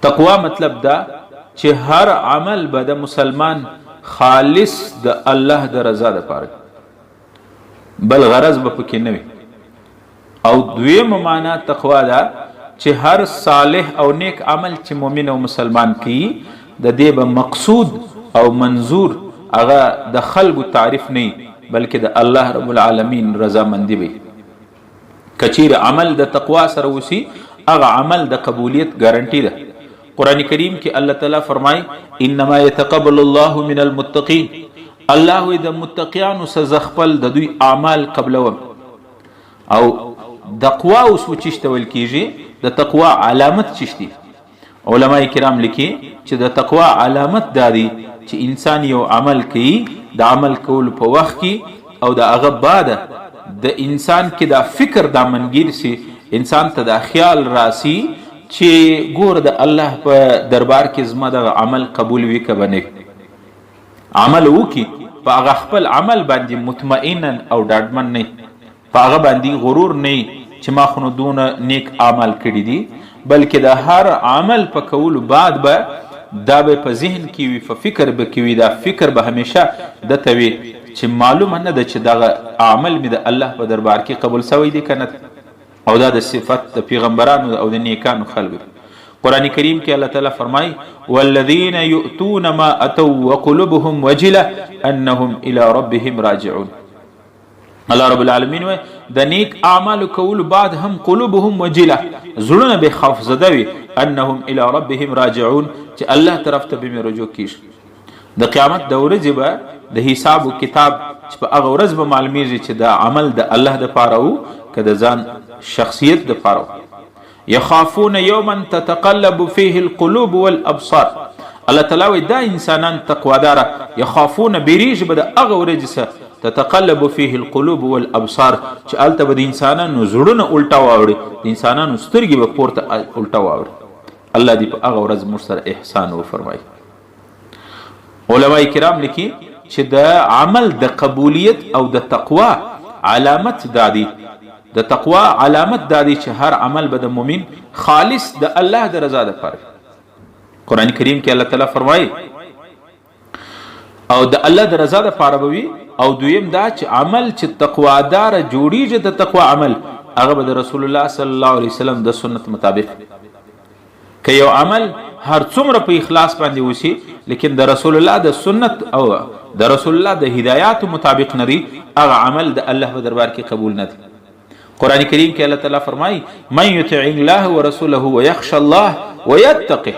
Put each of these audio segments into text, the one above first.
تقوا مطلب دا چې هر عمل به د مسلمان خالص د الله د رضا دپاره بل غرض به پکې نه وي. او دویمه معنا تقوا دا چې هر صالح او نیک عمل چې مؤمن او مسلمان کوي د دې به مقصود او منظور هغه د خلقو تعریف نه بلکې د الله رب العالمین رضامندي وي. کچیر عمل د تقوا سره وسی هغه عمل د قبولیت ګارانټي ده. قرآن کریم کې الله تعالی فرمای انما يتقبل الله من المتقين، الله د متقیانو څخه خپل د دوی اعمال قبلوم. او تقوا اوس وچشته ول کیږي د تقوا علامت چشتي. علما کرام لیکي چې د تقوا علامت دادي چې انسان یو عمل کوي د عمل کول په وخت کې او د هغه بعد د انسان کې دا فکر دا منګیر سي، انسان ته دا خیال راسي چې ګور د الله په دربار کې زما د عمل قبول وي که بنه عمل وکي په هغه خپل عمل باندې مطمئنا او ډاډمن نه، په هغه باندې غرور نه چې ما خو نو دونه نیک عمل کړي دي، بلکې د هر عمل په کولو بعد به دا به په ذهن کې وي، په فکر به کې وي، دا فکر به همیشه دته وي چې معلومه نه ده چې دغه عمل مې د الله په دربار کې قبول سوی دی که نه. او دا د صفت د پیغمبرانو او د نیکانو خلکو. قرآن کریم کې الله تعالی فرمای والذین یؤتون ما اتوا وقلوبهم وجله انهم الى ربهم راجعون. الله رب العالمین وای د نیک اعمال کول بعد هم قلوبهم وجله، زړونه به خوف زده وي، انهم الى ربهم راجعون چې الله طرف ته به رجوع کیږي. د قیامت د ورځې به د حساب او کتاب چې په هغه ورځ به معلومیږي چې دا عمل د الله د پاره وو که د ځان شخصیت د پاره. یخافون یوما تتقلب فيه القلوب والابصار. الله تعالی وای دا انسانان تقواداره یخافون بیریږي به د هغه ورځې څخه تتقلب فيه القلوب والابصار چې الته به د انسانانو زړونه الټا واوړي، د انسانانو سترګې به پورته الټا واوړي. الله دې په هغه ورځ موږ سره احسان وفرمایي. علما کرام لیکي چې د عمل د قبولیت او د تقوا علامت دادي، د تقوا علامت دادي چې هر عمل به د مؤمن خالص د الله د رضا لپاره. قرآن کریم کې الله تعالی فرمایي او د الله د رضا لپاره به وي. او دویم دا چې عمل چې تقوادار جوړیږي د تقوا عمل هغه به د رسول الله صلی الله علیه وسلم د سنت مطابق. که یو عمل هر څومره په اخلاص باندې وسی لیکن د رسول الله د سنت او د رسول الله د هدایات مطابق نه دی، هغه عمل د الله په دربار کې قبول نه دی. قرآن کریم کې الله تعالی فرمایي من یطع الله ورسوله ويخشى الله ويتقه.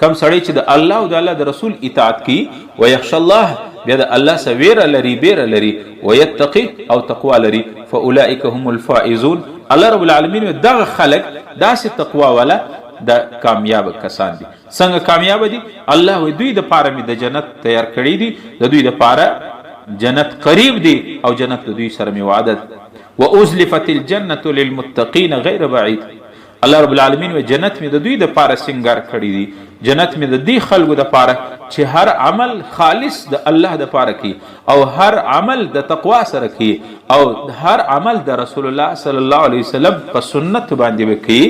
کم سړی چې د الله او د الله د رسول اطاعت کوي ويخشى الله بیا د الله سره ویره لري بیره لري ويتقي او تقوا لري فاولئک هم الفائزون. الله رب العالمین دغه خلق داسې تقوا والا د کامیاب کسان دي. څنګه کامیاب دي؟ الله وی دوی د پاره می د جنت تیار کړی دي، د دوی د پاره جنت قریب دي او جنت د دوی سره می وعده وازلفت الجنه للمتقین غیر بعید. الله رب العالمین و جنت می د دوی د پاره سنگار کړی دي، جنت می د دې خلکو د پاره چې هر عمل خالص د الله د پاره کی او هر عمل د تقوا سره کی او هر عمل د رسول الله صلی الله علیه وسلم په سنت باندې وکي.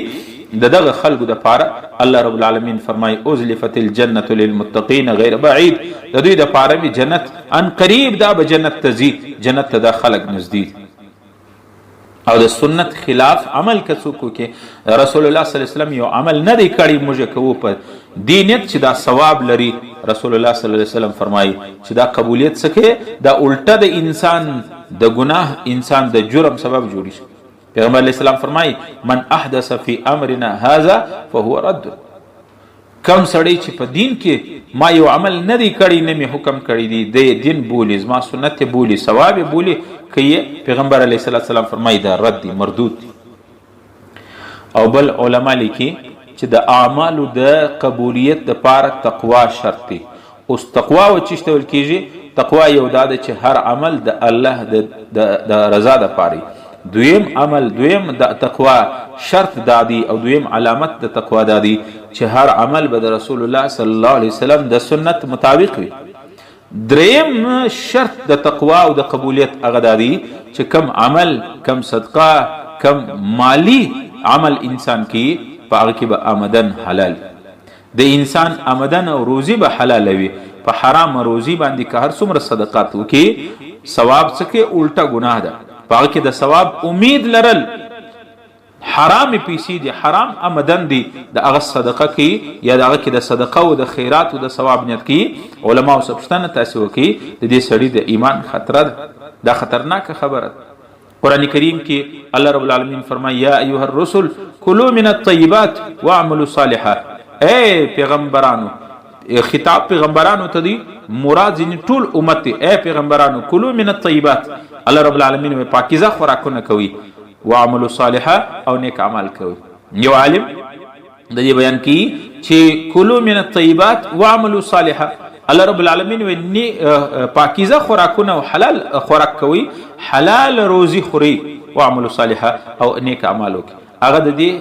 دغه خلکو د پاره الله رب العالمین فرمای ازلفت الجنه للمتقین غیر بعید. د دوی د پاره می جنت ان قریب دا به جنت تزي، جنت ته د خلق نزدیک. او د سنت خلاف عمل کڅوکو کې رسول الله صلی الله علیه وسلم یو عمل نه دی کړی موږ کوو په دینیت چې دا ثواب لري. رسول الله صلی الله علیه وسلم فرمایي چې دا قبولیت څخه دا الټه د انسان د ګناه انسان د جرم سبب جوړی شي. پیغمبر علیه السلام فرمایي من احدث فی امرنا هذا فهو رد. کم سړی چې په دین کې ما یو عمل نه دی کړی نه می حکم کړی دی د دین بولی زما سنت بولی ثواب بولی که پیغمبر علیه السلام فرمایي دا رد دی مردود دی. او بل علما لیکي چې د اعمالو د قبولیت د پاره تقوا شرط دی. اوس تقوا و چشته ول کیږي؟ تقوا یو دا چې هر عمل د الله د رضا د پاره. دویم عمل دویم د تقوا شرط دادی او دویم علامت د تقوا دادی چې هر عمل به د رسول الله صلی الله علیه وسلم د سنت مطابق وي. دریم شرط د تقوا او د قبولیت هغه دادی چې کم عمل کم صدقه کم مالی عمل انسان کی په هغه کې به آمدن حلال. د انسان آمدن او روزي به حلاله وي. په حرام روزي باندې که هر څومره صدقات وکړي ثواب څه کې الټه ګناه ده. په هغه کې د ثواب امید لرل حرام پیسې دي، حرام آمدن دي، د هغه صدقه کوي یا د هغه کې د صدقه او د خیرات او د ثواب نیت کوي. علماو څه پوښتنه تاسې وکړي د دې سړي د ایمان خطره ده، دا خطرناکه خبره ده. قرآن کریم کې الله رب العالمین فرمایي یا ایها الرسل کلوا من الطیبات واعملوا صالحا. اے پیغمبرانو، خطاب پیغمبرانو ته دی، مراد ځینې ټول امت دی. اے پیغمبرانو کلوا من الطیبات، الله رب العالمین پاکیزه خوراکونه کوي، واعملوا صالحا او نیک عمل کوي. یو عالم د دې بیان کوي چې کلوا من الطیبات واعملوا صالحا، الله رب العالمین پاکیزه خوراکونه او حلال خوراک کوي، حلال روزي خوري، واعملوا صالحا او نیک اعمال وکړي. هغه د دې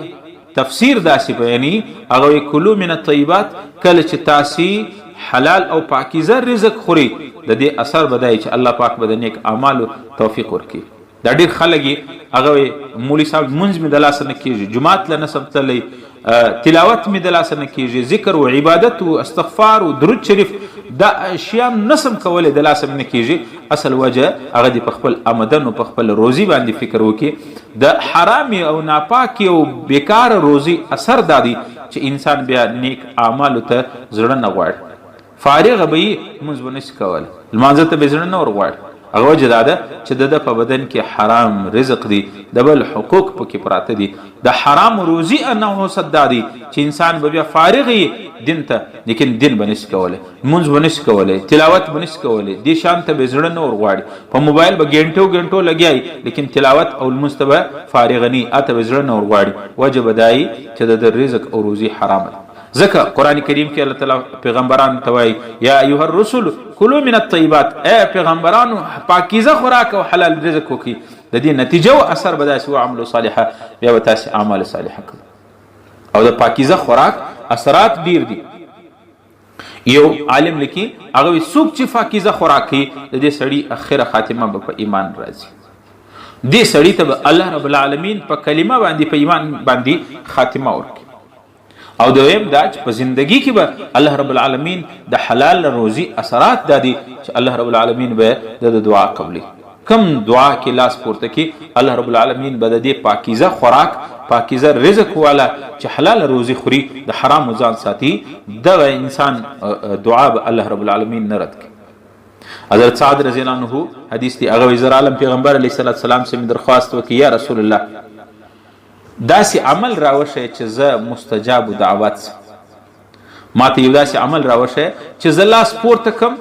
تفسیر داسې بیاني، هغه کلوا من الطیبات کله چې تاسې حلال او پاکیزه رزق خوري د دې اثر بدای چې الله پاک به د نیک اعمالو توفیق ورکړي. دا ډېر خلک هغه مولوي صاحب مونځ مې د لاسه نه کېږي، جومات له نسب تللی، تلاوت مې د لاسه نه کېږي، ذکر و عبادت و استغفار و درود شریف دا اشیاء نسم کولی د لاسه مې نه کېږي. اصل وجه هغه د په خپل آمدن او په خپل روزي باندې فکر وکړي. د حرامي او ناپاکي او بیکار روزي اثر دا دی چې انسان بیا نیک اعمالو ته زړه نه غواړي، فارغ به یې لمونځ به نشي کولی، لمانځه ته به زړه نه ورغواړي. هغه وجه دا ده چې د په بدن کې حرام رزق دی، د بل حقوق پکې پراته دي، د حرام روزي انه صدا دی چې انسان به بیا فارغ دین ته، لیکن دین به نشي کولی، لمونځ به نشي کولی، تلاوت به نشي کولی، دې شان ته به زړه نه ورغواړي. په موبایل به ګنټو لګیایي، لیکن تلاوت او لمونځ ته به فارغ نه، اته به زړه نه ورغواړي. وجه به دا وي چې د رزق او روزي حرام ده. ځکه قرآن کریم کې الله تعالی پیغمبرانو ته وایي یا ایها الرسل کلوا من الطیبات، اے پیغمبرانو پاکیزه خوراک او حلال رزق وکړي. د دې نتیجه او اثر به داسې وعملوا صالحا، بیا به تاسې اعمال صالحه کوي. او د پاکیزه خوراک اثرات ډیر دي. یو عالم لیکي هغه وایي څوک چې پاکیزه خوراک کوي د دې سړي اخره خاتمه به په ایمان راځي. دې سړي ته به الله رب العالمین په کلمه باندې په ایمان باندې خاتمه ورکړي. او دویم دا چې په زندگی کې به الله رب العالمین د حلال روزي اثرات دادي چې الله رب العالمین به د دعا قبلي. کم دعا کې لاس پورته کې الله رب العالمین به د دې پاکیزه خوراک، پاکیزه رزق والا چې حلال روزي خوري، د حرام ځان ساتي، دغه انسان دعا به الله رب العالمین نه رد کوي. حضرت سعد رضی الله عنه حدیث دی، هغه زر عالم پیغمبر علیه السلام سے درخواست وکړي یا رسول الله داسې عمل راوښیه چې زه مستجاب دعوت سم، ما ته یو داسې عمل راوښیه چې زه لاس پورته کم،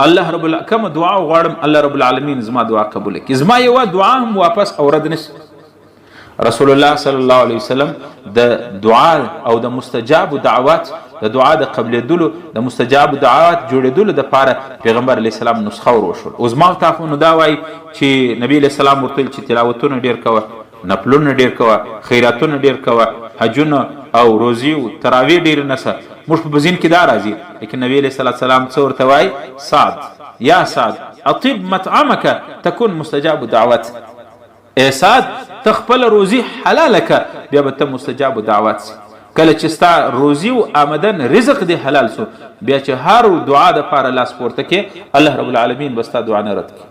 الله رب کومه دعا غواړم الله رب العالمین زما دعا قبول کړي، زما یوه دعا هم واپس اورد نشي. رسول الله صلی الله علیه وسلم د دعا او د مستجاب دعوات، د دعا د قبلېدلو، د مستجاب دعوات جوړېدلو دپاره پیغمبر علیه السلام نسخه وروښول. اوس ما ته خو نو دا وایي چې نبی علیه السلام ورته ویل چې تلاوتونه ډېر کوه، نفلونه ډیر کوه، خیراتونه ډیر کوه، حجونه او روزي او تراویح ډیر نسه. موږ په ذهن کې دا راځي، لیکن نبی علیه السلام څه ورته وایي؟ سعد یا سعد اطب مطعمک تكون مستجاب دعوت. ای سعد ته خپل روزي حلاله که، بیا به ته مستجاب دعوت سي. کله چې ستا روزي او آمدن رزق دی حلال سو، بیا چې هر دعا د پاره لاس پورته کې الله رب العالمین به ستا دعا نه رد کړي.